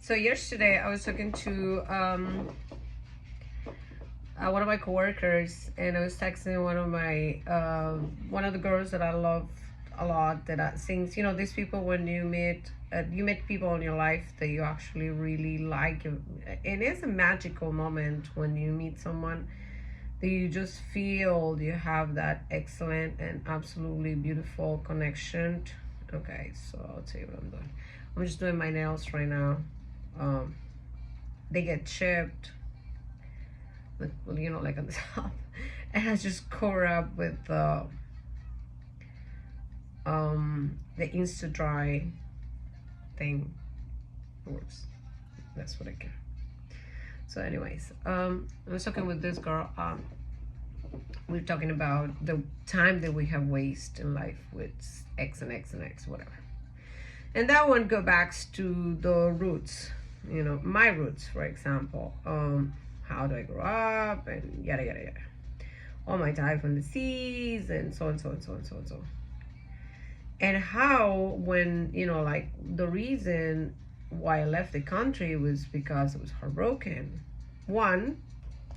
So yesterday I was talking to one of my coworkers, and I was texting one of the girls that I love a lot, that sings. You know, these people, when you meet people in your life that you actually really like. It is a magical moment when you meet someone that you just feel you have that excellent and absolutely beautiful connection. Okay, so I'll tell you what I'm doing. I'm just doing my nails right now. um they get chipped, like, well, like on the top, and I just cover up with the Insta Dry thing. It works. That's what I get. So anyways, I was talking with this girl. We're talking about the time that we have wasted in life with X and X and X, whatever. And that one go back to the roots, my roots, for example. How do I grow up, and yada yada yada. All my time from the seas, and so on, so on, so on, so on, so on. And how, when, like, the reason why I left the country was because I was heartbroken.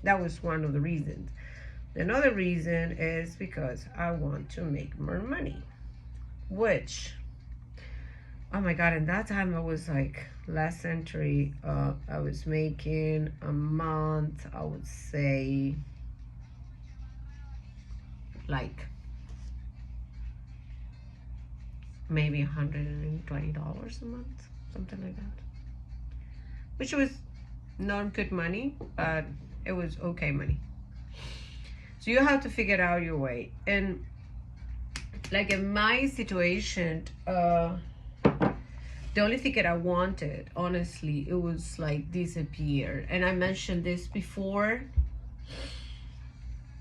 That was one of the reasons. Another reason is because I want to make more money, which, oh my God, in that time I was like, last century, I was making a month, I would say, like maybe $120 a month, something like that, which was not good money, but it was okay money. So you have to figure out your way. And like in my situation, the only thing that I wanted, honestly, it was like disappear. And I mentioned this before,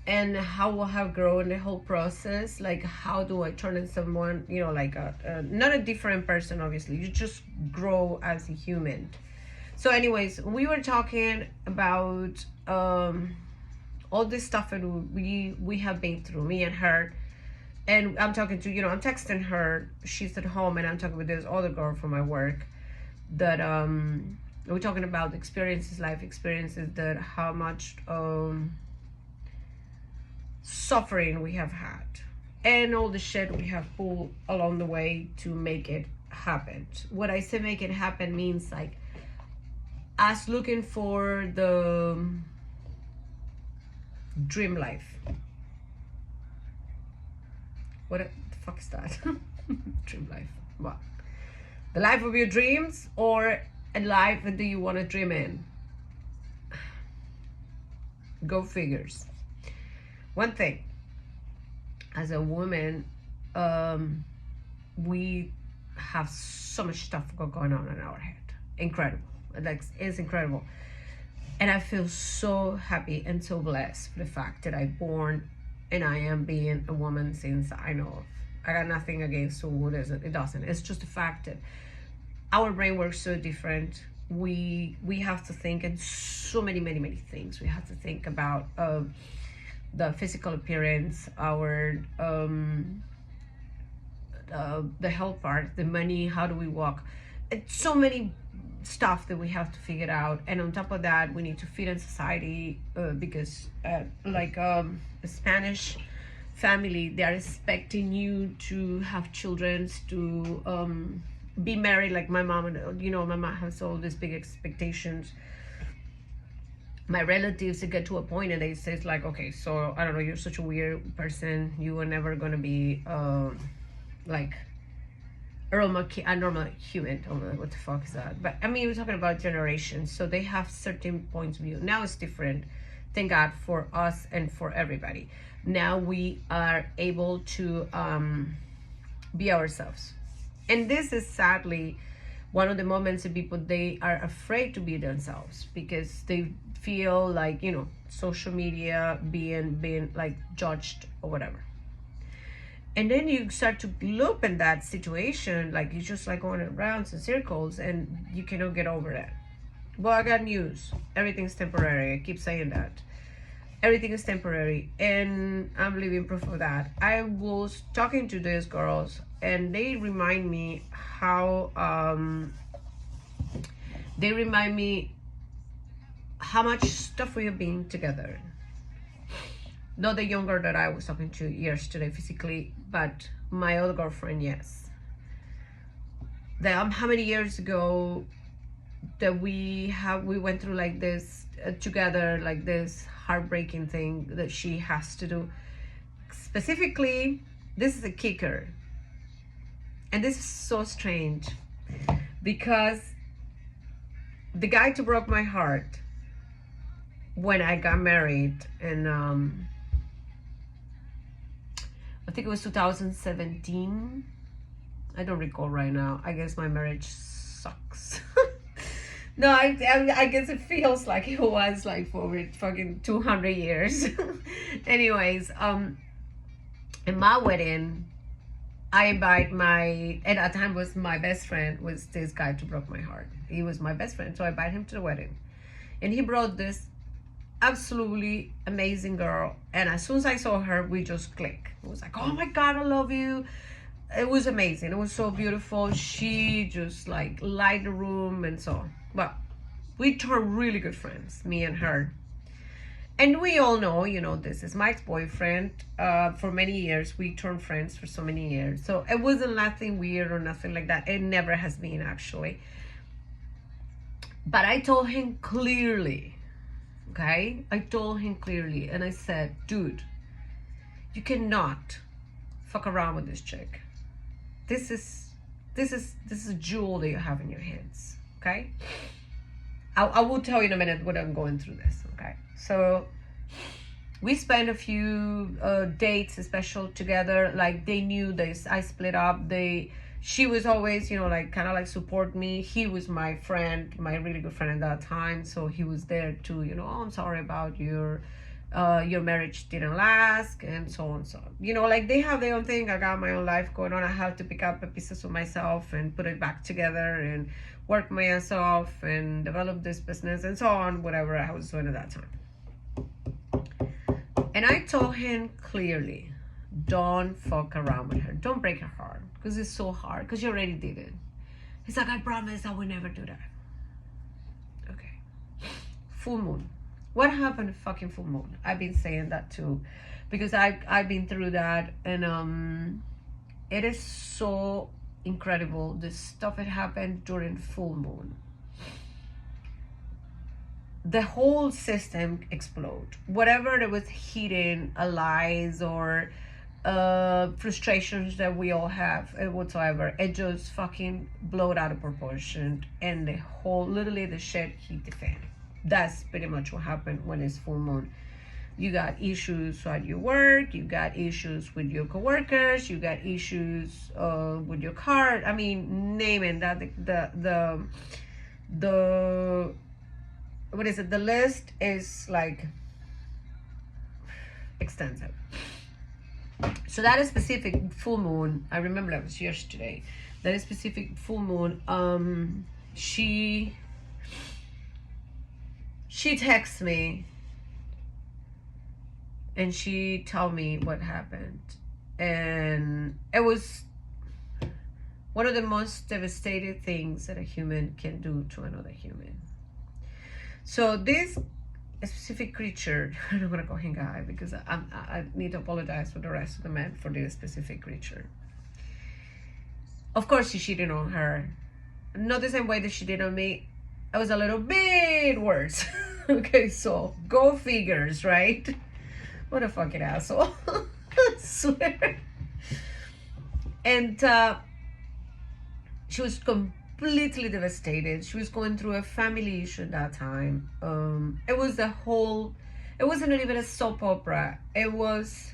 and how I have grown the whole process. Like, how do I turn into someone, like not a different person, obviously. You just grow as a human. So anyways, we were talking about all this stuff that we have been through, me and her. And I'm talking to, I'm texting her. She's at home, and I'm talking with this other girl from my work. That we're talking about experiences, life experiences, that how much suffering we have had, and all the shit we have pulled along the way to make it happen. What I say make it happen means like us looking for the dream life. What the fuck is that? Dream life. What? The life of your dreams, or a life that you want to dream in? Go figures. One thing, as a woman, we have so much stuff going on in our head. Incredible. Like, it's incredible. And I feel so happy and so blessed for the fact that I'm born and I am being a woman since I know of. I got nothing against who doesn't. It doesn't. It's just the fact that our brain works so different. We have to think in so many things. We have to think about the physical appearance, our the health part, the money, how do we walk. It's so many stuff that we have to figure out. And on top of that, we need to fit in society, because like a Spanish family, they are expecting you to have children, to be married like my mom. And my mom has all these big expectations. My relatives, they get to a point and they say, like, okay, so I don't know, you're such a weird person, you are never gonna be like a normal human. Oh, what the fuck is that? But I mean, we're talking about generations, so they have certain points of view. Now it's different, thank God, for us and for everybody. Now we are able to be ourselves. And this is sadly one of the moments that people, they are afraid to be themselves, because they feel like, social media being like judged or whatever. And then you start to loop in that situation, like you're just like going around in circles, and you cannot get over it. Well, I got news. Everything's temporary. I keep saying that. Everything is temporary, and I'm living proof of that. I was talking to these girls, and they remind me how They remind me how much stuff we have been together. Not the younger that I was talking to yesterday physically, but my old girlfriend, yes. How many years ago that we went through like this together, like this heartbreaking thing that she has to do. Specifically, this is a kicker, and this is so strange because the guy who broke my heart when I got married, and I think it was 2017. I don't recall right now. I guess my marriage sucks. No, I guess it feels like it was like for over fucking 200 years. Anyways, in my wedding, I invite at that time was my best friend, was this guy who broke my heart. He was my best friend, so I invite him to the wedding. And he brought this absolutely amazing girl, and as soon as I saw her, we just clicked. It was like, oh my God, I love you. It was amazing. It was so beautiful. She just like light the room and so on. But we turned really good friends, me and her. And we all know, this is my ex-boyfriend. For many years, we turned friends for so many years. So it wasn't nothing weird or nothing like that. It never has been, actually. But I told him clearly, okay? I told him clearly, and I said, dude, you cannot fuck around with this chick. This is a jewel that you have in your hands, okay? I will tell you in a minute what I'm going through this, okay? So we spent a few dates, special together. Like, they knew this. I split up. She was always, like kind of like support me. He was my friend, my really good friend at that time. So he was there to, oh, I'm sorry about your marriage didn't last, and so on. So, like they have their own thing. I got my own life going on. I have to pick up the pieces of myself and put it back together and work my ass off and develop this business and so on, whatever I was doing at that time. And I told him clearly, don't fuck around with her. Don't break her heart, because it's so hard, because you already did it. He's like, I promise I will never do that. Okay. Full moon. What happened to fucking full moon? I've been saying that too, because I've been through that, and it is so incredible, the stuff that happened during full moon. The whole system explode. Whatever that was hidden, lies or frustrations that we all have, whatsoever, it just fucking blowed out of proportion, and literally the shit hit the fan. That's pretty much what happened when it's full moon. You got issues at your work, you got issues with your coworkers, you got issues with your car. I mean, name it. That the what is it? The list is like extensive. So that is specific full moon. I remember that was yesterday. That is specific full moon. She texts me and she told me what happened, and it was one of the most devastating things that a human can do to another human. So this specific creature, I'm not gonna call him guy because I need to apologize for the rest of the men for this specific creature. Of course, she cheated on her. Not the same way that she did on me. It was a little bit worse. Okay, so go figures, right? What a fucking asshole. I swear. And she was completely devastated. She was going through a family issue at that time. It wasn't even a soap opera. It was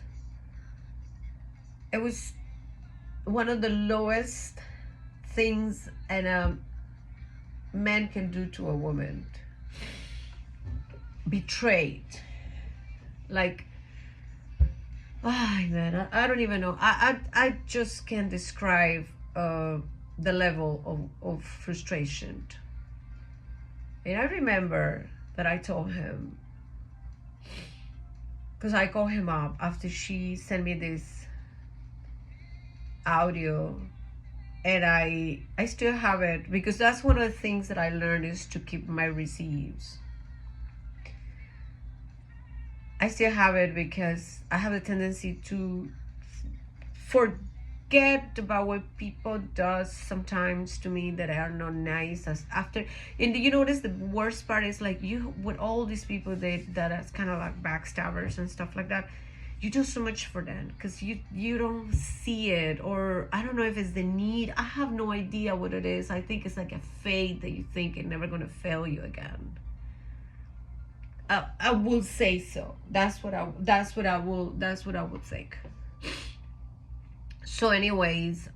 one of the lowest things a man can do to a woman. Betrayed. Like, man, I don't even know. I just can't describe the level of frustration. And I remember that I told him, because I called him up after she sent me this audio, and I still have it, because that's one of the things that I learned, is to keep my receipts. I still have it because I have a tendency to forget about what people does sometimes to me that are not nice. As after, and you notice the worst part is, like, you with all these people that is kind of like backstabbers and stuff like that, you do so much for them because you don't see it, or I don't know if it's the need. I have no idea what it is. I think it's like a fate that you think it's never gonna fail you again. I will say so. That's what I would think. So anyways,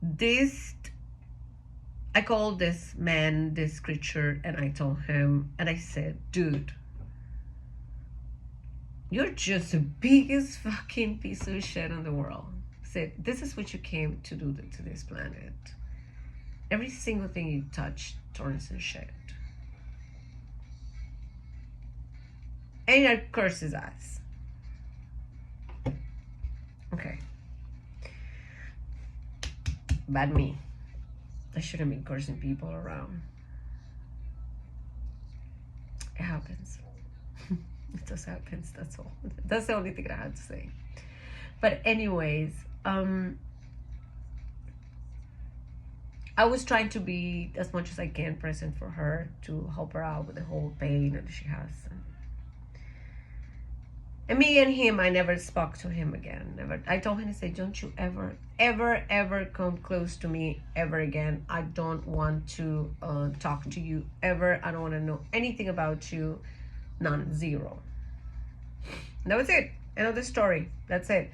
this, I called this man, this creature, and I told him, and I said, dude, you're just the biggest fucking piece of shit in the world. I said, this is what you came to do to this planet. Every single thing you touch turns to shit. And I curse his ass. Okay. Bad me. I shouldn't be cursing people around. It happens. It just happens, that's all. That's the only thing I had to say. But anyways, I was trying to be as much as I can present for her, to help her out with the whole pain that she has. And me and him, I never spoke to him again. Never. I told him, I said, don't you ever, ever, ever come close to me ever again. I don't want to talk to you ever. I don't want to know anything about you. None. Zero. And that was it. End of the story. That's it.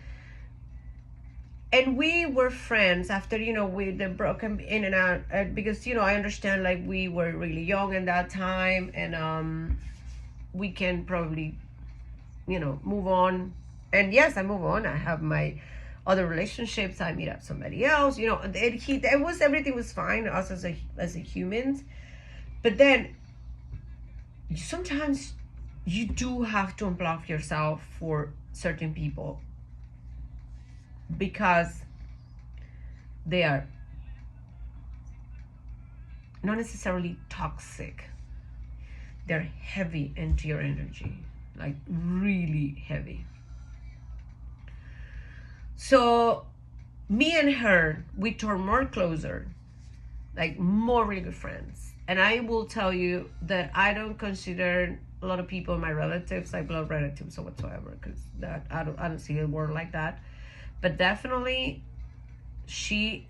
And we were friends after, we the broken in and out, because, I understand, like, we were really young in that time, and we can probably, move on. And yes, I move on. I have my other relationships. I meet up somebody else. Everything was fine, us as a humans. But then sometimes you do have to unblock yourself for certain people, because they are not necessarily toxic. They're heavy into your energy, like really heavy. So me and her, we turned more closer, like more really good friends. And I will tell you that I don't consider a lot of people my relatives, like blood relatives or whatsoever, because that I don't see a word like that. But definitely she's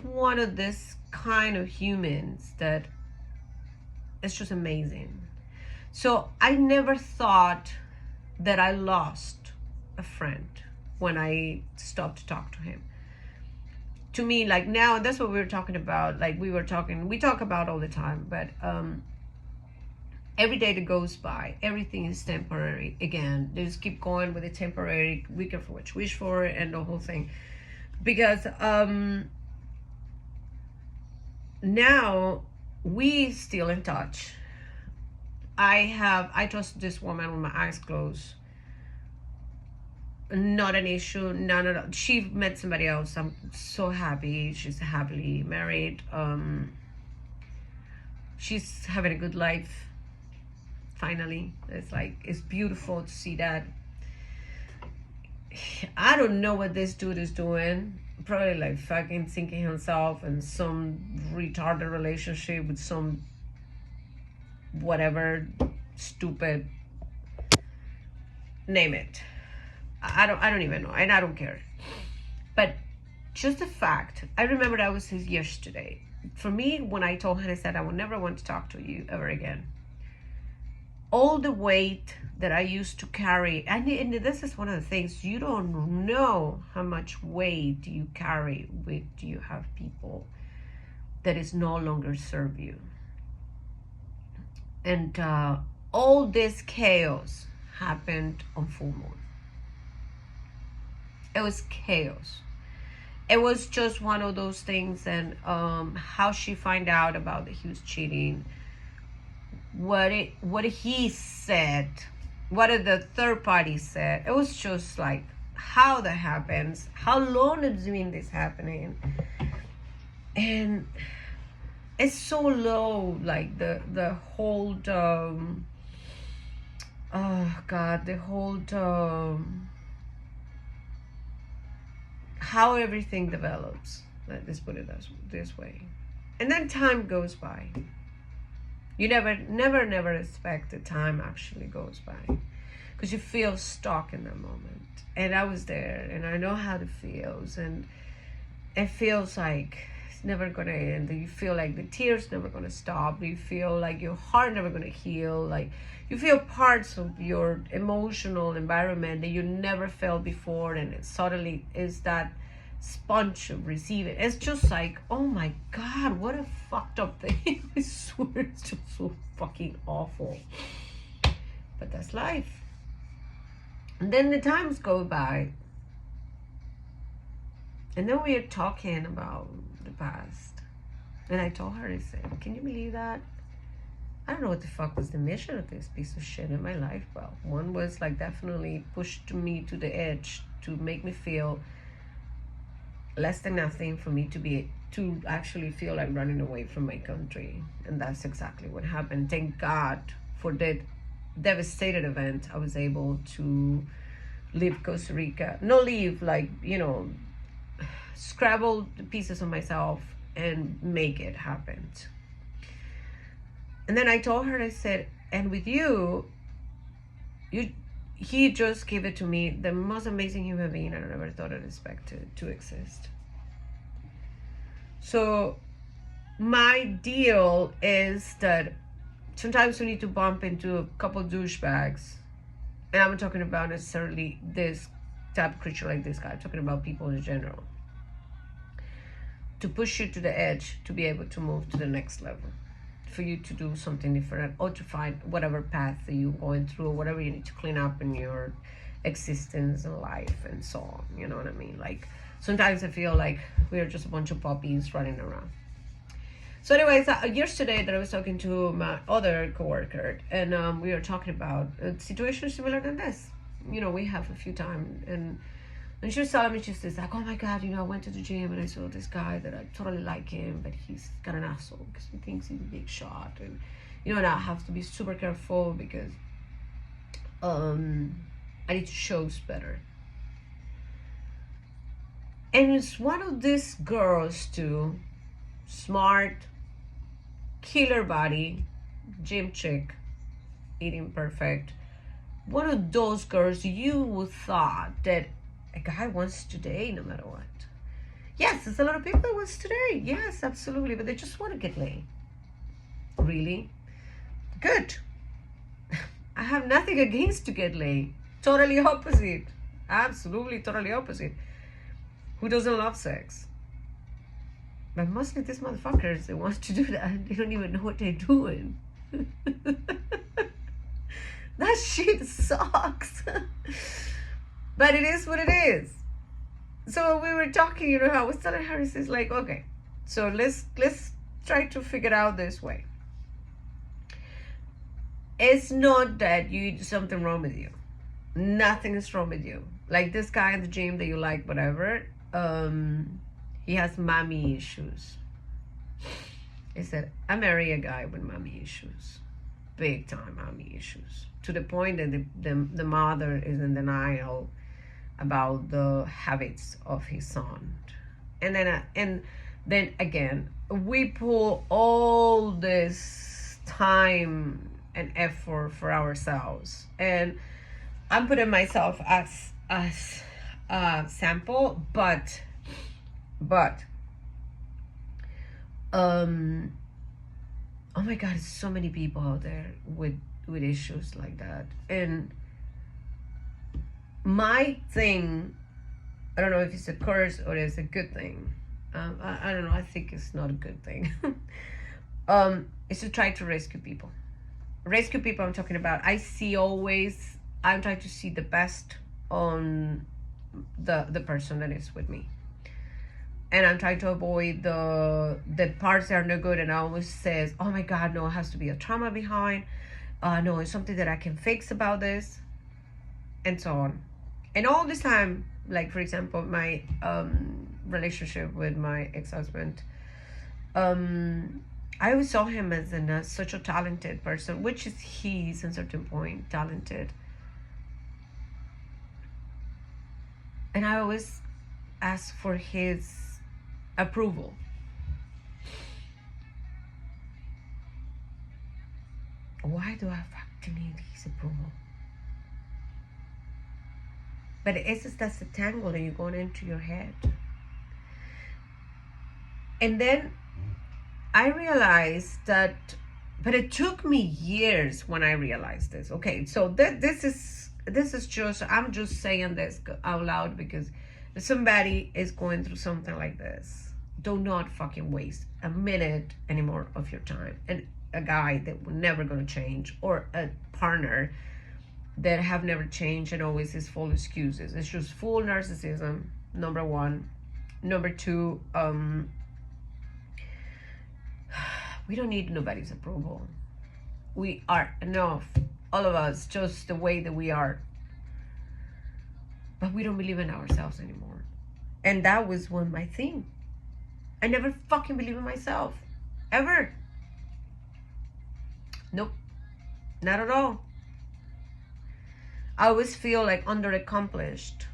one of this kind of humans that is just amazing. So I never thought that I lost a friend when I stopped to talk to him. To me, like now, that's what we were talking about. Like we talk about all the time, but every day that goes by, everything is temporary again. They just keep going with the temporary, we can for what you wish for, and the whole thing. Because now we still in touch. I trust this woman with my eyes closed. Not an issue, none at all. She met somebody else. I'm so happy. She's happily married. She's having a good life. Finally, it's beautiful to see that. I don't know what this dude is doing. Probably like fucking thinking himself in some retarded relationship with some whatever stupid, name it. I don't even know, and I don't care. But just the fact, I remember that was his yesterday. For me, when I told him, I said I would never want to talk to you ever again. All the weight that I used to carry, and this is one of the things, you don't know how much weight you carry with you have people that is no longer serve you. And all this chaos happened on full moon. It was chaos. It was just one of those things. And how she find out about that he was cheating, what he said, what the third party said, it was just like how that happens, how long it's been this happening. And it's so low, like the whole oh god, the whole how everything develops. Let's put it this way. And then time goes by. You never expect the time actually goes by, because you feel stuck in that moment. And I was there, and I know how it feels, and it feels like it's never gonna end. You feel like the tears never gonna stop. You feel like your heart never gonna heal. Like you feel parts of your emotional environment that you never felt before, and it suddenly is that sponge of receiving. It's just like, oh my god, what a fucked up thing. I swear, it's just so fucking awful. But that's life. And then the times go by, and then we are talking about the past. And I told her, I said, can you believe that? I don't know what the fuck was the mission of this piece of shit in my life. Well, one was like definitely pushed me to the edge to make me feel less than nothing, for me to actually feel like running away from my country. And that's exactly what happened. Thank God for that devastated event. I was able to leave Costa Rica. No, leave, like, you know, scrabble the pieces of myself and make it happen. And then I told her, I said, and with you, he just gave it to me, the most amazing human being I never thought I'd expect to exist. So my deal is that sometimes we need to bump into a couple douchebags. And I'm not talking about necessarily this type of creature like this guy. I'm talking about people in general. To push you to the edge, to be able to move to the next level. For you to do something different, or to find whatever path that you're going through, or whatever you need to clean up in your existence and life and so on. You know what I mean? Like, sometimes I feel like we're just a bunch of puppies running around. So anyways, yesterday that I was talking to my other coworker, and we were talking about a situation similar than this. You know, we have a few times, and she was telling me, she says like, oh my god, you know, I went to the gym and I saw this guy that I totally like him, but he's got an asshole because he thinks he's a big shot, and you know, and I have to be super careful because I need to show better. And it's one of these girls too, smart, killer body, gym chick, eating perfect. One of those girls you would thought that a guy wants to date no matter what. Yes, there's a lot of people that wants to date. Yes, absolutely. But they just want to get laid. Really? Good. I have nothing against to get laid. Totally opposite. Absolutely, totally opposite. Who doesn't love sex? But mostly these motherfuckers, they want to do that. They don't even know what they're doing. That shit sucks. But it is what it is. So we were talking, you know, I was telling her, it's like, okay, so let's try to figure it out this way. It's not that you something wrong with you. Nothing is wrong with you. Like this guy in the gym that you like, whatever, he has mommy issues. He said, I marry a guy with mommy issues. Big time mommy issues. To the point that the mother is in denial about the habits of his son. And then again, we pull all this time and effort for ourselves. And I'm putting myself as a sample, but oh my god, there's so many people out there with issues like that. And my thing, I don't know if it's a curse or it's a good thing. I don't know. I think it's not a good thing. Is to try to rescue people. Rescue people I'm talking about. I'm trying to see the best on the person that is with me. And I'm trying to avoid the parts that are no good. And I always says, oh my God, no, it has to be a trauma behind. No, it's something that I can fix about this. And so on. And all this time, like for example, my relationship with my ex-husband, I always saw him as such a talented person, which is he's at a certain point talented. And I always asked for his approval. Why do I fucking need his approval? But it's just that's the tangle that you're going into your head. And then I realized that, but it took me years when I realized this. Okay, so this is just, I'm just saying this out loud because if somebody is going through something like this, do not fucking waste a minute anymore of your time. And a guy that will never gonna change, or a partner that have never changed and always is full excuses. It's just full narcissism, number one. Number two, we don't need nobody's approval. We are enough, all of us, just the way that we are. But we don't believe in ourselves anymore. And that was one of my thing. I never fucking believe in myself. Ever. Nope. Not at all. I always feel like underaccomplished.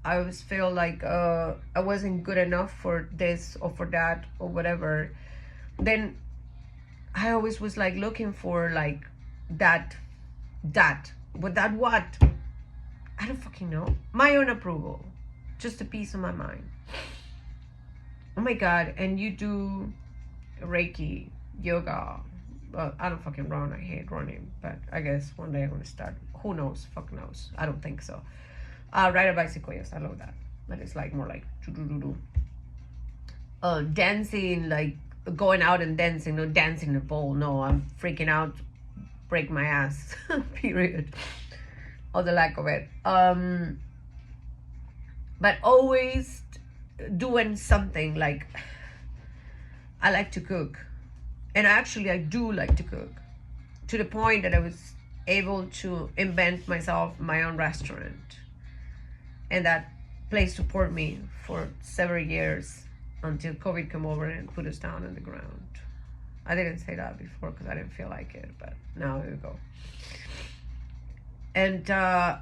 I always feel like I wasn't good enough for this or for that or whatever. Then I always was like looking for like that, but that what? I don't fucking know. My own approval. Just a piece of my mind. Oh my God. And you do Reiki, yoga. Well, I don't fucking run. I hate running. But I guess one day I'm going to start. Who knows? Fuck knows. I don't think so. Ride a bicycle. Yes, I love that. But it's like more like dancing, like going out and dancing. No, dancing in the pole. No, I'm freaking out. Break my ass. Period. Or the lack of it. But always doing something. Like I like to cook. And actually I do like to cook. To the point that I was able to invent myself my own restaurant. And that place supported me for several years until COVID came over and put us down on the ground. I didn't say that before because I didn't feel like it, but now here we go. And that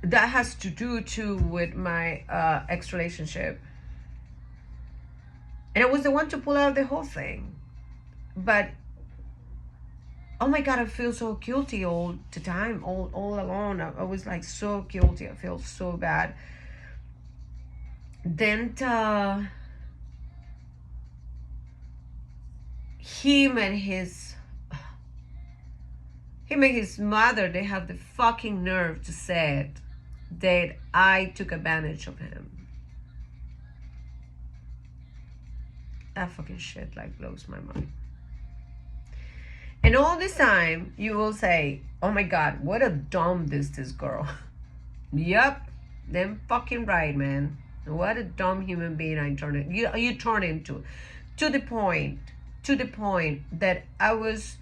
has to do too with my ex relationship. And I was the one to pull out the whole thing. But oh my God, I feel so guilty all the time, all alone. I was like so guilty. I feel so bad. Then him and his mother, they have the fucking nerve to say it, that I took advantage of him. That fucking shit like blows my mind. And all this time, you will say, oh my God, what a dumb this girl. Yup, them fucking right, man. What a dumb human being I turned it. You turn into. To the point that I was,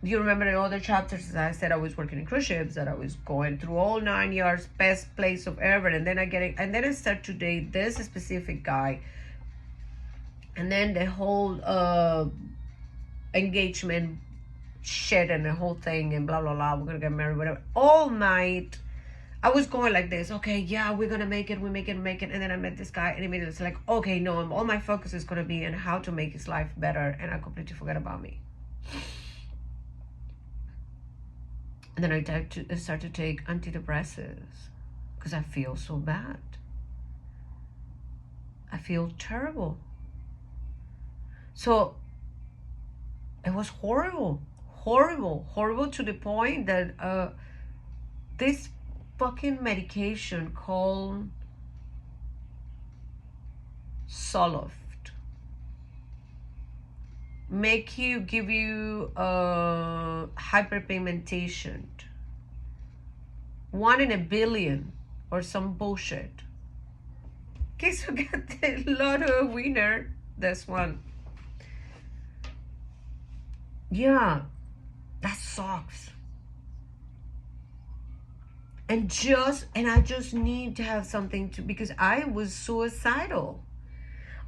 you remember in other chapters, I said I was working in cruise ships, that I was going through all 9 yards, best place of ever. And then I start to date this specific guy. And then the whole engagement shit and the whole thing and blah blah blah, we're gonna get married, whatever. All night I was going like this, okay, yeah, we're gonna make it, we make it. And then I met this guy and immediately it's like, okay, no, all my focus is gonna be on how to make his life better, and I completely forget about me. And then I start to take antidepressants because I feel so bad. I feel terrible. So it was horrible to the point that this fucking medication called Zoloft give you hyperpigmentation, 1 in a billion or some bullshit. In case you get the lotto winner, this one. Yeah, that sucks. And I just need to have something to, because I was suicidal.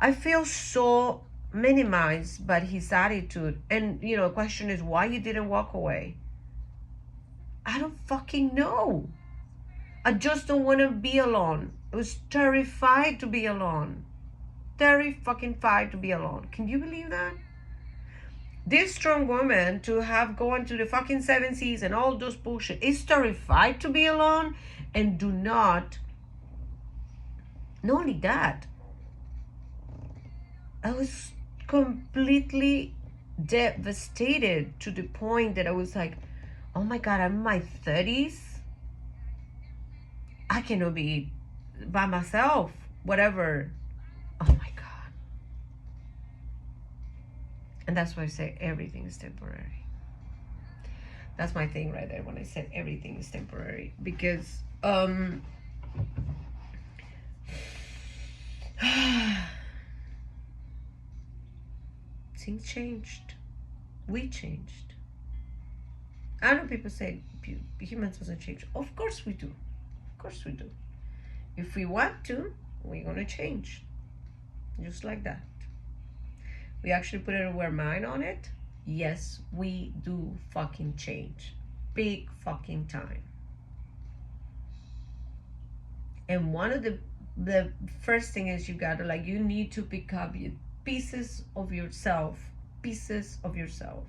I feel so minimized by his attitude. And the question is why you didn't walk away. I don't fucking know. I just don't want to be alone. I was terrified to be alone. Terrified to be alone. Can you believe that? This strong woman to have gone to the fucking 7 seas and all those bullshit is terrified to be alone, and do not only that, I was completely devastated to the point that I was like, oh my God, I'm in my 30s. I cannot be by myself, whatever. Oh my God. And that's why I say everything is temporary. That's my thing right there when I said everything is temporary. Because things changed. We changed. I know people say humans doesn't change. Of course we do. Of course we do. If we want to, we're gonna change. Just like that. We actually put our mind on it. Yes, we do fucking change. Big fucking time. And one of the first thing is you need to pick up pieces of yourself. Pieces of yourself.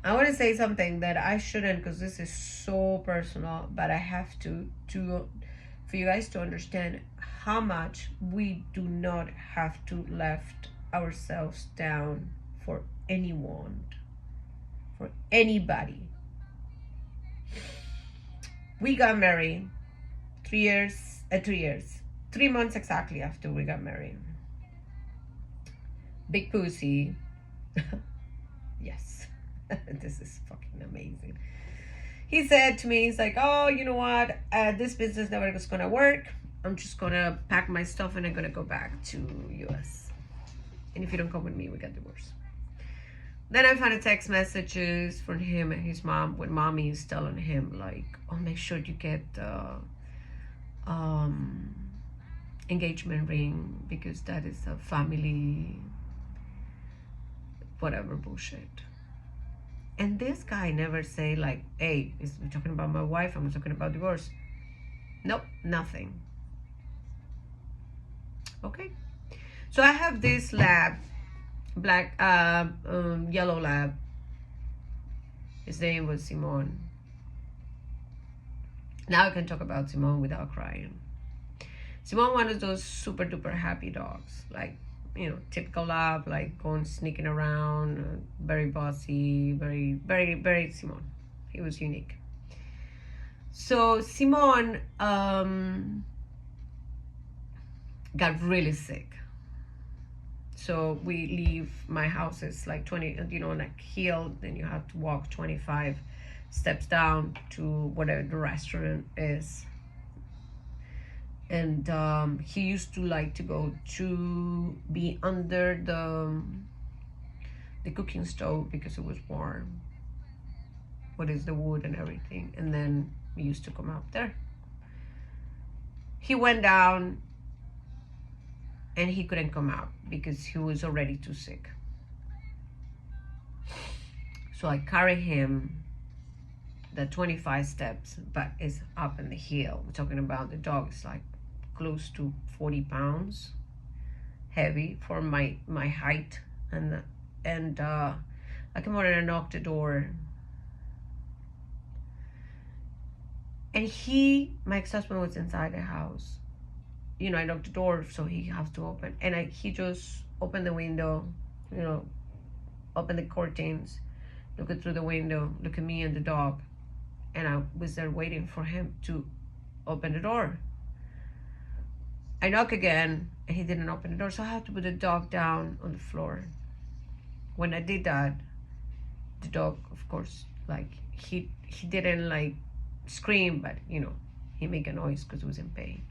I want to say something that I shouldn't, because this is so personal, but I have to for you guys to understand how much we do not have to left ourselves down for anyone, for anybody. We got married 3 months exactly after we got married. Big pussy. Yes. This is fucking amazing. He said to me, he's like, oh, you know what? This business never was gonna work. I'm just gonna pack my stuff and I'm gonna go back to US. And if you don't come with me, we get divorced. Then I found a text messages from him and his mom, when mommy is telling him like, oh, make sure you get engagement ring, because that is a family whatever bullshit. And this guy never say like, hey, we're talking about my wife, I'm talking about divorce. Nope, nothing. Okay. So I have this lab, black, yellow lab. His name was Simone. Now I can talk about Simone without crying. Simone, one of those super duper happy dogs, like, typical lab, like going sneaking around, very bossy, very, very, very Simone. He was unique. So Simone got really sick. So we leave, my house is like 20, like hill, then you have to walk 25 steps down to whatever the restaurant is. And he used to like to go to be under the cooking stove because it was warm. What is the wood and everything. And then we used to come up there. He went down and he couldn't come out because he was already too sick. So I carry him the 25 steps, but it's up in the hill. We're talking about the dog is like close to 40 pounds heavy for my height. And I came over and I knocked the door. And my ex-husband was inside the house. I knocked the door, so he has to open. And he just opened the window, opened the curtains, looked through the window, look at me and the dog. And I was there waiting for him to open the door. I knock again, and he didn't open the door, so I had to put the dog down on the floor. When I did that, the dog, of course, like, he didn't, like, scream, but, he made a noise because he was in pain.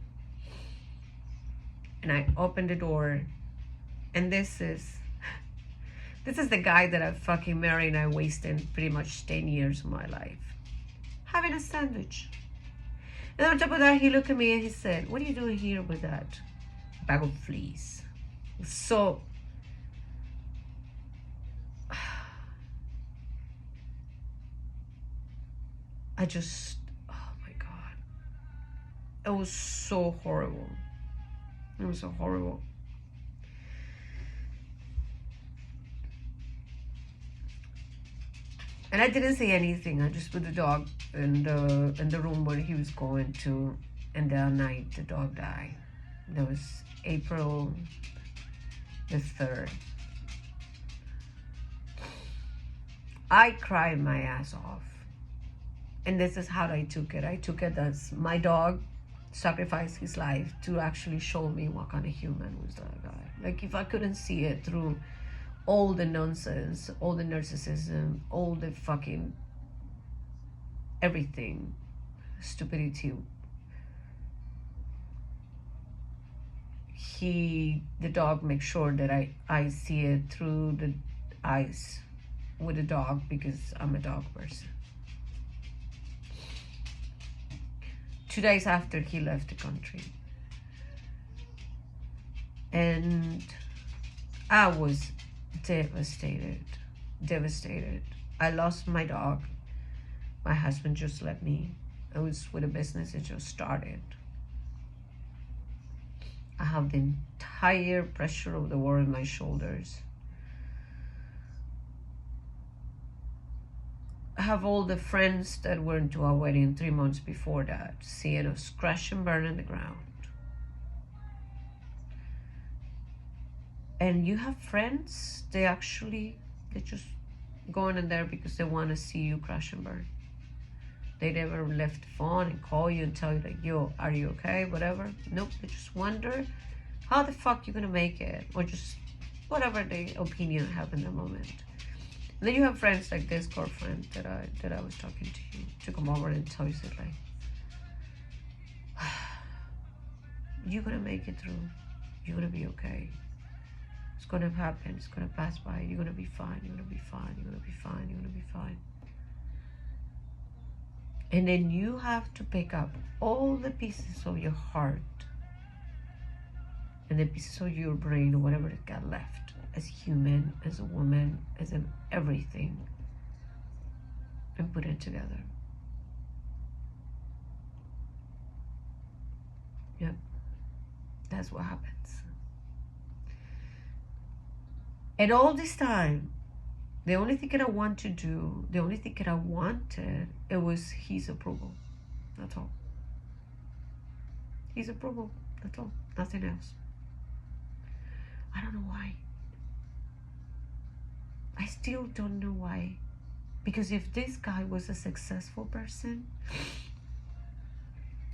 And I opened the door, and this is the guy that I fucking married and I wasted pretty much 10 years of my life. Having a sandwich. And on top of that, he looked at me and he said, "What are you doing here with that bag of fleas?" So I just, oh my God. It was so horrible. It was so horrible. And I didn't say anything. I just put the dog in the room where he was going to. And that night, the dog died. That was April the 3rd. I cried my ass off. And this is how I took it. I took it as my dog sacrificed his life to actually show me what kind of human was that guy. Like, if I couldn't see it through all the nonsense, all the narcissism, all the fucking everything, stupidity, the dog makes sure that I see it through the eyes with the dog, because I'm a dog person. 2 days after he left the country, and I was devastated. I lost my dog. My husband just left me. I was with a business that just started. I have the entire pressure of the world on my shoulders. I have all the friends that went to our wedding 3 months before that, seeing us crash and burn in the ground. And you have friends, they just going in there because they want to see you crash and burn. They never left the phone and call you and tell you like, yo, are you okay, whatever. Nope, they just wonder how the fuck you're gonna make it, or just whatever the opinion I have in the moment. And then you have friends like this girlfriend that I was talking to you, to come over and tell you that like, you're gonna make it through, you're gonna be okay. It's gonna happen, it's gonna pass by, you're gonna be fine, you're gonna be fine, you're gonna be fine, you're gonna be fine. And then you have to pick up all the pieces of your heart and the pieces of your brain, or whatever it got left, as human, as a woman, as in everything, and put it together. Yep, that's what happens. And all this time, the only thing that I want to do, the only thing that I wanted, it was his approval. That's all. His approval. That's all. Nothing else. I don't know why. I still don't know why. Because if this guy was a successful person,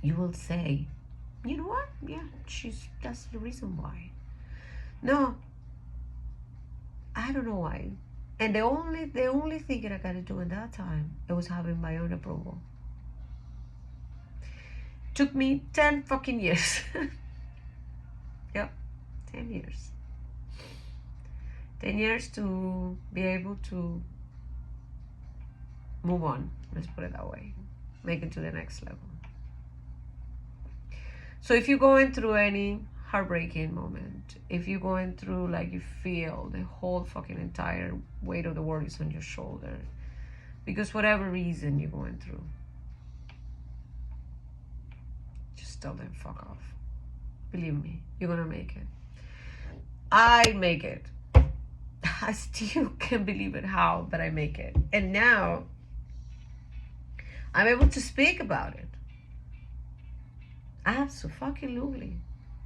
you will say, you know what? Yeah, that's the reason why. No. I don't know why. And the only thing that I got to do in that time, it was having my own approval. Took me 10 fucking years. Yep, 10 years. 10 years to be able to move on, let's put it that way. Make it to the next level. So if you're going through any heartbreaking moment, if you're going through like you feel the whole fucking entire weight of the world is on your shoulder, because whatever reason you're going through, just tell them fuck off. Believe me, you're gonna make it. I make it. I still can't believe it how, but I make it. And now I'm able to speak about it. Absolutely.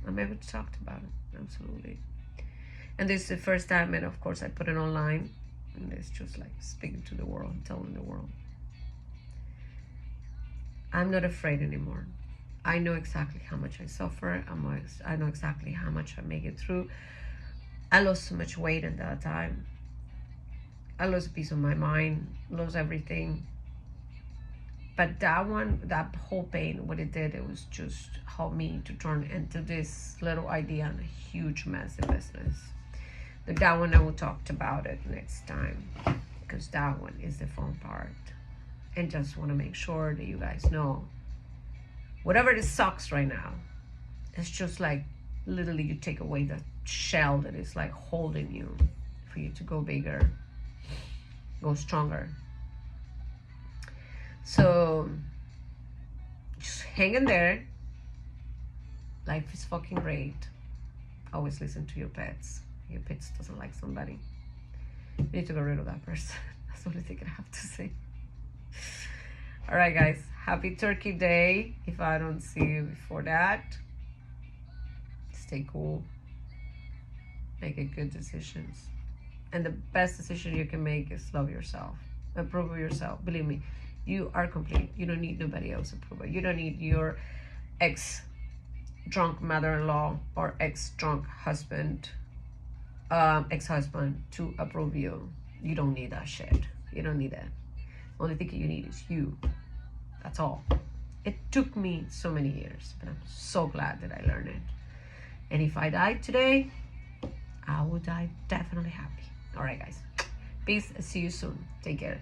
I'm able to talk about it. Absolutely. And this is the first time, and of course I put it online, and it's just like speaking to the world, telling the world. I'm not afraid anymore. I know exactly how much I suffer. I know exactly how much I make it through. I lost so much weight in that time. I lost a piece of my mind, lost everything. But that whole pain, what it did, it was just help me to turn into this little idea and a huge, massive business. That one I will talk about it next time, because that one is the fun part. And just want to make sure that you guys know whatever it sucks right now, it's just like literally you take away the shell that is like holding you for you to go bigger, go stronger. So just hang in there. Life is fucking great. Always listen to your pets. Your pets doesn't like somebody, you need to get rid of that person. That's the only thing I have to say. All right, guys. Happy Turkey Day. If I don't see you before that, stay cool. Make good decisions. And the best decision you can make is love yourself. Approve of yourself. Believe me, you are complete. You don't need nobody else's approval. You don't need your ex-drunk mother-in-law or ex-drunk husband, ex-husband to approve you. You don't need that shit. You don't need that. Only thing you need is you. That's all. It took me so many years, but I'm so glad that I learned it. And if I died today, I would die definitely happy. All right, guys. Peace. See you soon. Take care.